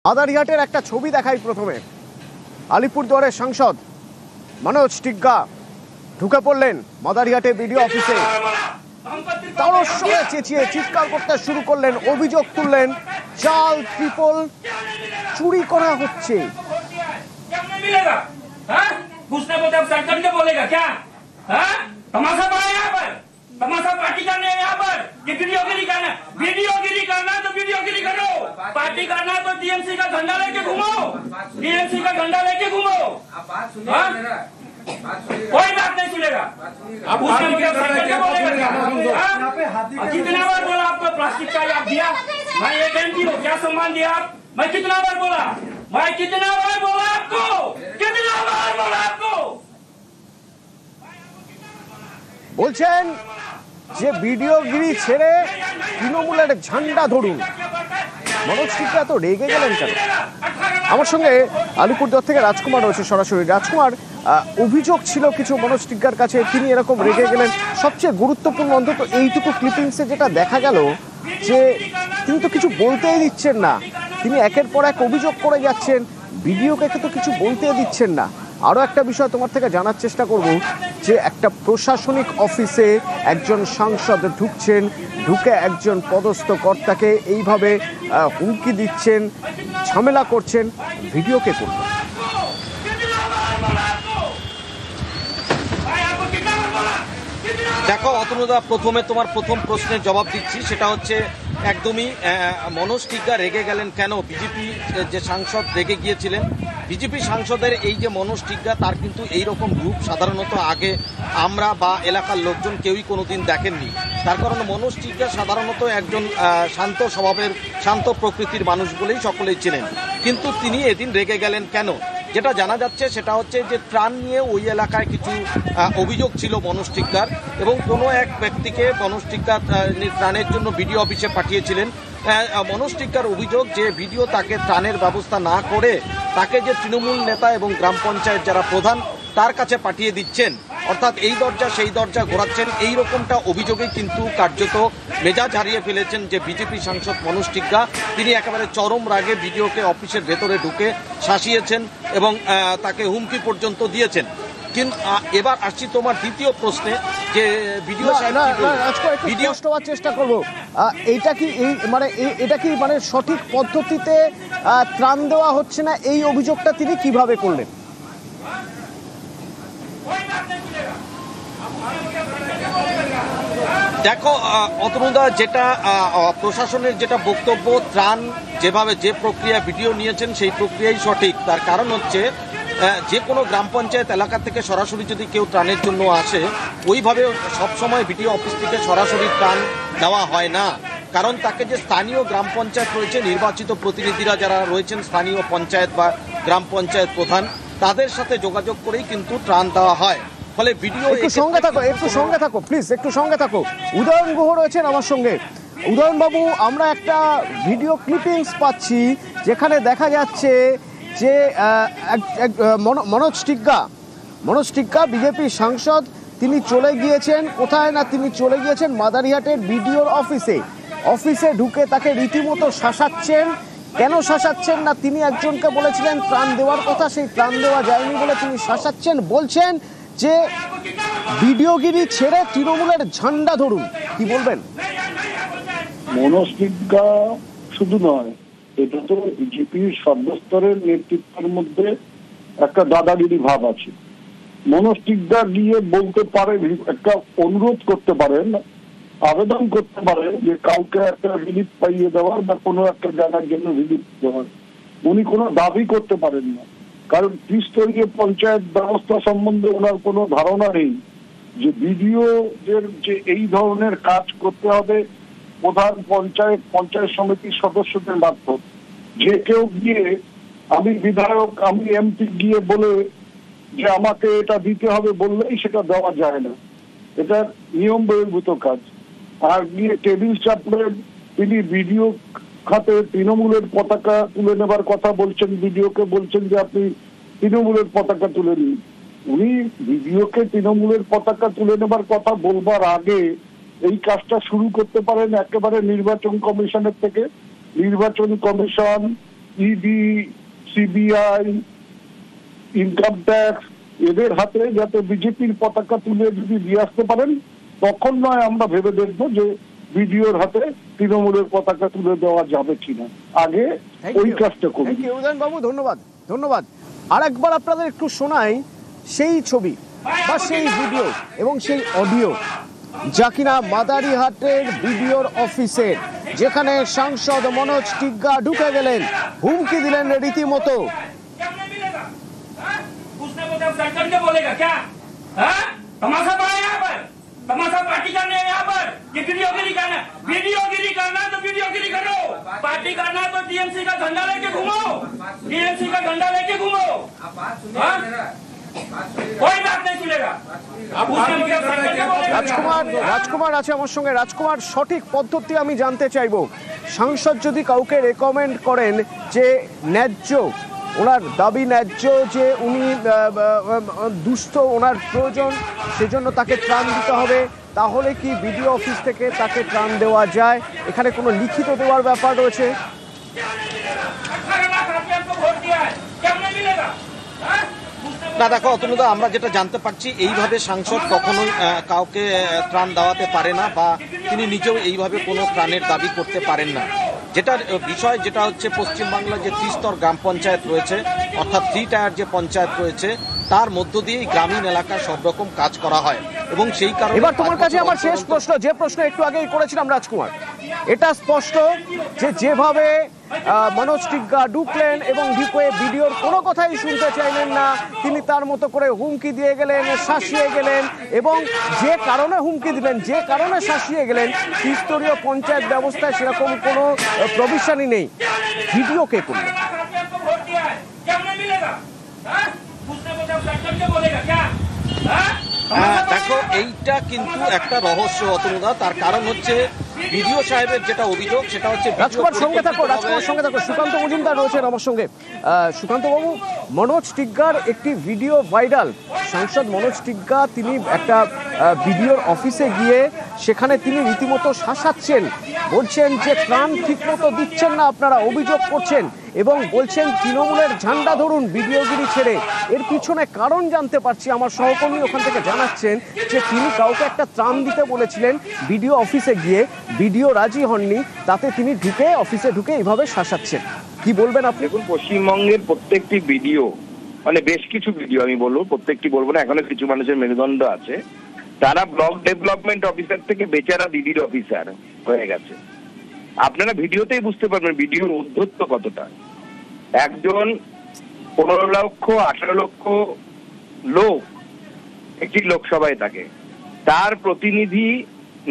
মাদারিহাটের একটা ছবি দেখাই প্রথমে। আলিপুরদুয়ারের সাংসদ মনোজ টিগ্গা ঢুকে পড়লেন মাদারিহাটে বিডিও অফিসে। তারও সঙ্গে চেঁচিয়ে চিৎকার করতে শুরু করলেন, অভিযোগ তুললেন চাল ট্রিপল চুরি করা হচ্ছে। तमाशा पार्टी करने यहाँ पर कि वीडियोगिरी करना तो वीडियोगिरी करो, पार्टी करना तो टीएमसी का झंडा लेके घूमो, टीएमसी का झंडा लेके घूमो। कोई बात नहीं सुनेगा। अब कितना बार बोला आपको प्लास्टिक का आप दिया? मैं एक एमपी हूँ, क्या सम्मान दिया आप? मैं कितना बार बोला आपको? कितना बार बोला आपको? বলছেন যে ভিডিওগিরি ছেড়ে তৃণমূলের ঝান্ডা ধরুন। মনোজ টিগ্গা এত রেগে গেলেন কেন? আমার সঙ্গে আলিপুরদুয়ার থেকে রাজকুমার রয়েছে সরাসরি। রাজকুমার, অভিযোগ ছিল কিছু মনোজ টিগ্গার কাছে, তিনি এরকম রেগে গেলেন। সবচেয়ে গুরুত্বপূর্ণ অন্তত এইটুকু ক্লিপিংসে যেটা দেখা গেল যে তিনি তো কিছু বলতেই দিচ্ছেন না, তিনি একের পর এক অভিযোগ করে যাচ্ছেন, ভিডিওকে তো কিছু বলতে দিচ্ছেন না। আরও একটা বিষয় তোমার থেকে জানার চেষ্টা করব যে একটা প্রশাসনিক অফিসে একজন সাংসদ ঢুকছেন, ঢুকে একজন পদস্থ কর্তাকে এইভাবে হুমকি দিচ্ছেন, ঝামেলা করছেন, ভিডিওকে করবেন। দেখো অতনুদা, প্রথমে তোমার প্রথম প্রশ্নের জবাব দিচ্ছি, সেটা হচ্ছে একদমই মনোজ টিগ্গা রেগে গেলেন কেন? বিজেপি যে সাংসদ রেগে গিয়েছিলেন, বিজেপি সাংসদের এই যে মনোজ টিগ্গা, তার কিন্তু এইরকম রূপ সাধারণত আগে আমরা বা এলাকার লোকজন কেউই কোনোদিন দেখেননি। তার কারণ মনোজ টিগ্গা সাধারণত একজন শান্ত স্বভাবের, শান্ত প্রকৃতির মানুষ বলেই সকলেই চেনেন। কিন্তু তিনি এদিন রেগে গেলেন কেন? যেটা জানা যাচ্ছে সেটা হচ্ছে যে ত্রাণ নিয়ে ওই এলাকায় কিছু অভিযোগ ছিল মনোজ টিগ্গার, এবং কোনো এক ব্যক্তিকে মনোজ টিগ্গা ত্রাণের জন্য বিডিও অফিসে পাঠিয়েছিলেন। মনোজ টিগ্গার অভিযোগ যে ভিডিও তাকে ত্রাণের ব্যবস্থা না করে তাকে যে তৃণমূল নেতা এবং গ্রাম পঞ্চায়েত যারা প্রধান তার কাছে পাঠিয়ে দিচ্ছেন, অর্থাৎ এই দরজা সেই দরজা ঘোরাচ্ছেন, এই রকমটা অভিযোগে কিন্তু কার্যত মেজাজ হারিয়ে ফেলেছেন যে বিজেপি সাংসদ মনোজ টিগ্গা। তিনি একেবারে চরম রাগে ভিডিওকে অফিসের ভেতরে ঢুকে শাসিয়েছেন এবং তাকে হুমকি পর্যন্ত দিয়েছেন। কিন্তু এবার আসছি তোমার দ্বিতীয় প্রশ্নে, যে ভিডিও চেষ্টা করব, এটা কি মানে সঠিক পদ্ধতিতে ত্রাণ দেওয়া হচ্ছে না, এই অভিযোগটা তিনি কিভাবে করলেন? দেখো অতনুদা, যেটা প্রশাসনের যেটা বক্তব্য, ত্রাণ যেভাবে যে প্রক্রিয়া ভিডিও নিয়েছেন সেই প্রক্রিয়াই সঠিক। তার কারণ হচ্ছে যে কোনো গ্রাম পঞ্চায়েত এলাকা থেকে সরাসরি যদি কেউ ত্রাণের জন্য আসে, ওইভাবে সবসময় ভিডিও অফিস থেকে সরাসরি ত্রাণ দেওয়া হয় না। কারণ তাকে যে স্থানীয় গ্রাম পঞ্চায়েত রয়েছে, নির্বাচিত প্রতিনিধিরা যারা রয়েছেন স্থানীয় পঞ্চায়েত বা গ্রাম পঞ্চায়েত প্রধান, তাদের সাথে যোগাযোগ করেই কিন্তু ত্রাণ দেওয়া হয়। ফলে ভিডিও একটু সঙ্গে থাকো প্লিজ, একটু সঙ্গে থাকো। উদয়ন গুহ রয়েছেন আমার সঙ্গে। উদয়ন বাবু, আমরা একটা ভিডিও ক্লিপিংস পাচ্ছি যেখানে দেখা যাচ্ছে যে মনোজ টিগ্গা বিজেপি সাংসদ, তিনি চলে গিয়েছেন কোথায় না, তিনি চলে গিয়েছেন মাদারিহাটের বিডিওর অফিসে ঢুকে তাকে রীতিমতো শাসাচ্ছেন। কেন শাসাচ্ছেন না, তিনি একজনকে বলেছিলেন ত্রাণ দেওয়ার কথা, সেই ত্রাণ দেওয়া যায়নি বলে তিনি শাসাচ্ছেন, বলছেন যে ভিডিওগিরি ছেড়ে তৃণমূলের ঝান্ডা ধরুন। কি বলবেন? মনোজ টিগ্গা শুধু নয়, এটা তো বিজেপির সর্বস্তরের নেতৃত্বের মধ্যে একটা দাদাগিরি ভাব আছে। মনোজ টিগ্গা গিয়ে বলতে পারে, একটা অনুরোধ করতে পারেন, আবেদন করতে পারেন যে কাউকে একটা রিলিফ পাইয়ে দেওয়ার বা কোনো একটা জায়গার জন্য রিলিফ দেওয়ার। উনি কোনো দাবি করতে পারেন না, কারণ ত্রিস্তরীয় পঞ্চায়েত ব্যবস্থা সম্বন্ধে ওনার কোনো ধারণা নেই যে বিডিওদের যে এই ধরনের কাজ করতে হবে প্রধান পঞ্চায়েত সমিতির সদস্যদের মারফত। যে কেউ গিয়ে, আমি বিধায়ক, আমি এমপি গিয়ে বলে যে আমাকে এটা দিতে হবে বললেই সেটা দেওয়া যায় না, এটা নিয়ম বহির্ভূত কাজ। আর গিয়ে টেবিল চাপড়ে তিনি বিডিও খাতে তৃণমূলের পতাকা তুলে নেবার কথা বলছেন, বিডিওকে বলছেন যে আপনি তৃণমূলের পতাকা তুলে নিন। উনি বিডিওকে তৃণমূলের পতাকা তুলে নেবার কথা বলবার আগে এই কাজটা শুরু করতে পারেন একেবারে নির্বাচন কমিশনের থেকে। নির্বাচন কমিশন ইডি, সিবিআই, ইনকাম ট্যাক্স এদের হাতে যাতে বিজেপির পতাকা তুলে যদি দিয়ে আসতে পারেন, তখন নয় আমরা ভেবে দেখবো যে বিডিওর হাতে তৃণমূলের পতাকা তুলে দেওয়া যাবে কিনা। আগে ওই কাজটা করুন। উদয়ন বাবু ধন্যবাদ, ধন্যবাদ। আর একবার আপনাদের একটু শোনাই সেই ছবি বা সেই ভিডিও এবং সেই অডিও যা কিনা মাদারিহাটের বিডিওর অফিসের, যেখানে সাংসদ মনোজ টিগ্গা ঢুকে গেলেন, হুমকি দিলেন রীতিমতো। उसने बोला सरकार क्या बोलेगा क्या? हाँ? तमाशा पड़ा यहाँ पर, तमाशा पार्टी करने यहाँ पर, ये वीडियोगिरी करना, वीडियोगिरी करना तो वीडियोगिरी करो, पार्टी करना तो टीएमसी का झंडा लेके घूमो, टीएमसी का झंडा लेके घूमो, हाँ? कोई बात नहीं सुनेगा। उसने बोला सरकार क्या बोलेगा? রাজকুমার আছে আমার সঙ্গে। রাজকুমার, সঠিক পদ্ধতি আমি জানতে চাইবো। সাংসদ যদি কাউকে রেকমেন্ড করেন যে ন্যায্য, ওনার দাবি ন্যায্য, যে উনি দুস্থ, ওনার প্রয়োজন, সেজন্য তাকে ত্রাণ দিতে হবে, তাহলে কি বিডিও অফিস থেকে তাকে ত্রাণ দেওয়া যায়? এখানে কোনো লিখিত দেওয়ার ব্যাপার রয়েছে? 18 लाख रुपया को वोट दिया है, क्या नहीं मिलेगा? हाँ? না দেখো অতনুদা, আমরা যেটা জানতে পারছি এইভাবে সাংসদ কখনোই কাউকে ত্রাণ দেওয়াতে পারে না, বা তিনি নিজেও এইভাবে কোনো ত্রাণের দাবি করতে পারেন না। যেটার বিষয় যেটা হচ্ছে পশ্চিমবাংলার যে ত্রিস্তর গ্রাম পঞ্চায়েত রয়েছে, অর্থাৎ 3 টায়ার যে পঞ্চায়েত রয়েছে, তার মধ্য দিয়েই গ্রামীণ এলাকায় সব রকম কাজ করা হয় এবং সেই কারণে এবার তোমার কাছে আমার শেষ প্রশ্ন, যে প্রশ্ন একটু আগেই করেছিলাম রাজকুমার, এটা স্পষ্ট যে যেভাবে মনোজ টিগ্গা ঢুকলেন এবং ঢুকে ভিডিওর কোনো কথাই শুনতে চাইলেন না, তিনি তার মতো করে হুমকি দিয়ে গেলেন, শাসিয়ে গেলেন, এবং যে কারণে হুমকি দিলেন, যে কারণে শাসিয়ে গেলেন, ত্রিস্তরীয় পঞ্চায়েত ব্যবস্থায় সেরকম কোনো প্রভিশনই নেই। ভিডিও কে করলেন? 18 लाख रुपया को वोट दिया है, क्या नहीं मिलेगा? हाँ? उसने बोला सरकार क्या बोलेगा क्या? हाँ? দেখো এইটা কিন্তু একটা রহস্য অতনুদা। তার কারণ হচ্ছে বিডিও সাহেবের যেটা অভিযোগ, সেটা হচ্ছে রাজকুমার সঙ্গে থাকো, রাজকুমার সঙ্গে থাকো। সুকান্ত মজুমদার রয়েছেন আমার সঙ্গে। সুকান্ত বাবু, মনোজ টিগ্গার একটি ভিডিও ভাইরাল। সাংসদ মনোজ টিগ্গা তিনি একটা ভিডিওর অফিসে গিয়ে সেখানে তিনি রীতিমতো শাসাচ্ছেন, বলছেন যে ত্রাণ ঠিক মতো দিচ্ছেন না আপনারা, অভিযোগ করছেন, এবং বলছেন তৃণমূলের ঝান্ডা ধরুন ভিডিওগিরি ছেড়ে। এর পিছনে কারণ জানতে পারছি, আমার সহকর্মী ওখান থেকে জানাচ্ছেন যে তিনি কাউকে একটা ত্রাণ দিতে বলেছিলেন ভিডিও অফিসে গিয়ে, ভিডিও রাজি হননি, তাতে তিনি অফিসে ঢুকে এইভাবে শাসাচ্ছেন। কি বলবেন আপনি? দেখুন, পশ্চিমবঙ্গের প্রত্যেকটি ভিডিও, মানে বেশ কিছু ভিডিও, আমি বলবো প্রত্যেকটি বলবো না, এখনো কিছু মানুষের মেরুদণ্ড আছে, তারা ব্লক ডেভেলপমেন্ট অফিসার থেকে বেচারা দিদির অফিসার হয়ে গেছে। আপনারা ভিডিওতেই বুঝতে পারবেন ভিডিওর ঔদ্ধত্য কতটা। একজন 15 লক্ষ 18 লক্ষ লোক একটি লোকসভায় থাকে, তার প্রতিনিধি,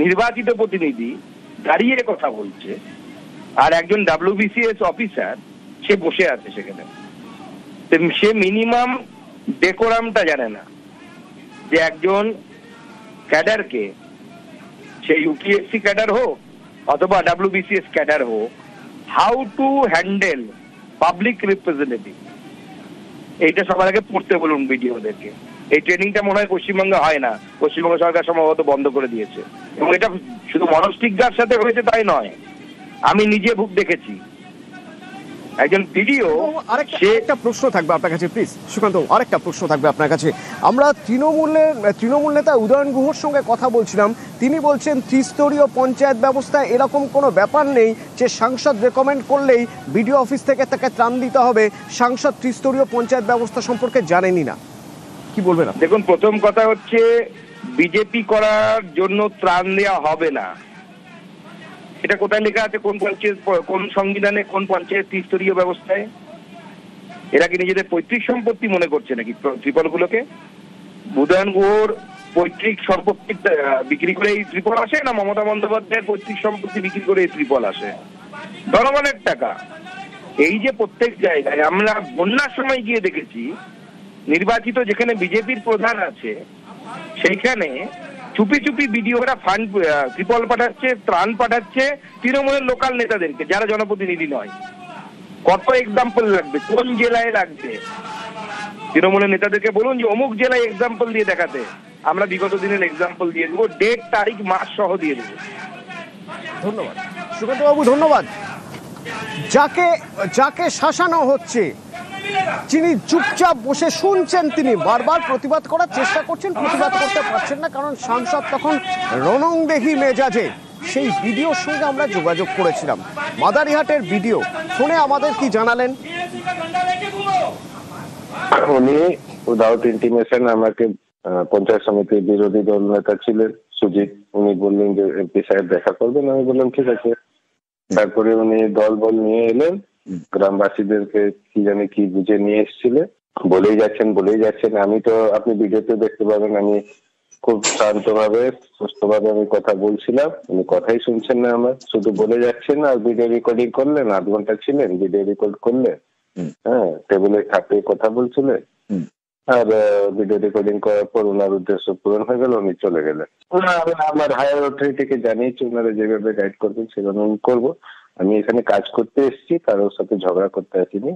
নির্বাচিত প্রতিনিধি দাঁড়িয়ে কথা বলছে, আর একজন WBCS অফিসার সে বসে আছে সেখানে। সে মিনিমাম ডেকোরামটা জানে না যে একজন ক্যাডারকে, সে UPSC ক্যাডার হোক অথবা WBCS ক্যাডার হোক, how to handle public representative, এইটা সবার আগে পড়তে বলুন ভিডিওদেরকে। এই ট্রেনিংটা মনে হয় পশ্চিমবঙ্গে হয় না, পশ্চিমবঙ্গ সরকার সম্ভবত বন্ধ করে দিয়েছে। এবং এটা শুধু মনোজ টিগ্গার সাথে হয়েছে তাই নয়, আমি নিজে ভুগ দেখেছি। একজন ভিডিও, আরেকটা প্রশ্ন থাকবে আপনার কাছে প্লিজ সুকান্ত, আরেকটা প্রশ্ন থাকবে আপনার কাছে। আমরা তৃণমূল নেতা উদয়ন গুহর সঙ্গে কথা বলছিলাম, তিনি বলছেন ত্রিস্তরীয় পঞ্চায়েত ব্যবস্থায় এরকম কোনো ব্যাপার নেই যে সাংসদ রেকমেন্ড করলেই বিডিও অফিস থেকে তাকে ত্রাণ দিতে হবে। সাংসদ ত্রিস্তরীয় পঞ্চায়েত ব্যবস্থা সম্পর্কে জানেনই না। কি বলবেন? দেখুন, প্রথম কথা হচ্ছে বিজেপি করার জন্য ত্রাণ দেওয়া হবে না, এটা কোথায় লেখা আছে? কোন পঞ্চায়েত, কোন সংবিধানে, কোন পঞ্চায়েত ত্রিস্তরীয় ব্যবস্থায়? এরা কি নিজেদের পৈতৃক সম্পত্তি মনে করছে নাকি ত্রিপলগুলোকে? উদয়ন গুহর পৈতৃক সম্পত্তি বিক্রি করে এই ত্রিপল আসে, না মমতা বন্দ্যোপাধ্যায়ের পৈতৃক সম্পত্তি বিক্রি করে এই ত্রিপল আসে? জনগণের টাকা। এই যে প্রত্যেক জায়গায় আমরা বন্যার সময় গিয়ে দেখেছি, নির্বাচিত যেখানে বিজেপির প্রধান আছে সেইখানে চুপি চুপি বিডিওরা ফান্ড, ত্রিপল পাঠাচ্ছে, ত্রাণ পাঠাচ্ছে তৃণমূলের লোকাল নেতাদেরকে, যারা জনপ্রতিনিধি নয়। কত এক্সাম্পল লাগবে, কোন জেলায় লাগবে? তৃণমূলের নেতাদেরকে বলুন যে অমুক জেলায় এক্সাম্পল দিয়ে দেখাতে, আমরা বিগত দিনের এক্সাম্পল দিয়ে দেবো, ডেট, তারিখ, মাস সহ দিয়ে দেবো। ধন্যবাদ সুকান্ত বাবু, ধন্যবাদ। যাকে যাকে শাসানো হচ্ছে, যিনি চুপচাপ বসে শুনছেন, তিনি বারবার প্রতিবাদ করার চেষ্টা করছেন, প্রতিবাদ করতে পারছেন না, কারণ সাংসদ তখন রণংদেহী মেজাজে। সেই ভিডিওর সঙ্গে আমরা যোগাযোগ করেছিলাম, মাদারিহাটের ভিডিও। শুনে আমাদের কি জানালেন। উনি উইদাউট ইন্টিমেশন আমাকে পঞ্চায়েত সমিতির বিরোধী দল নেতা ছিলেন সুজিত, উনি বললেন যে এমপি সাহেব দেখা করবেন। আমি বললাম ঠিক আছে। তারপরে উনি দল বল নিয়ে এলেন, গ্রামবাসীদেরকে কি জানি কি বুঝে নিয়ে এসেছিলেন, বলেই যাচ্ছেন। আমি তো আপনি ভিডিওতে দেখতে পাবেন আমি খুব শান্তভাবে সুস্থভাবে আমি কথা বলছিলাম, উনি কথাই শুনছেন না আমার, শুধু বলে যাচ্ছেন। আর ভিডিও রেকর্ডিং করলেন, 8 ঘন্টা ছিলেন, ভিডিও রেকর্ড করলেন, হ্যাঁ, টেবিলে খাপিয়ে কথা বলছিলেন। আর ভিডিও রেকর্ডিং করার পর ওনার উদ্দেশ্য পূরণ হয়ে গেল, উনি চলে গেলেন। আমার হায়ার অথরিটিকে জানিয়েছি, ওনারা যেভাবে গাইড করবেন সেভাবে আমি করবো। আমি এখানে কাজ করতে এসেছি, কারোর সাথে ঝগড়া করতে আসিনি।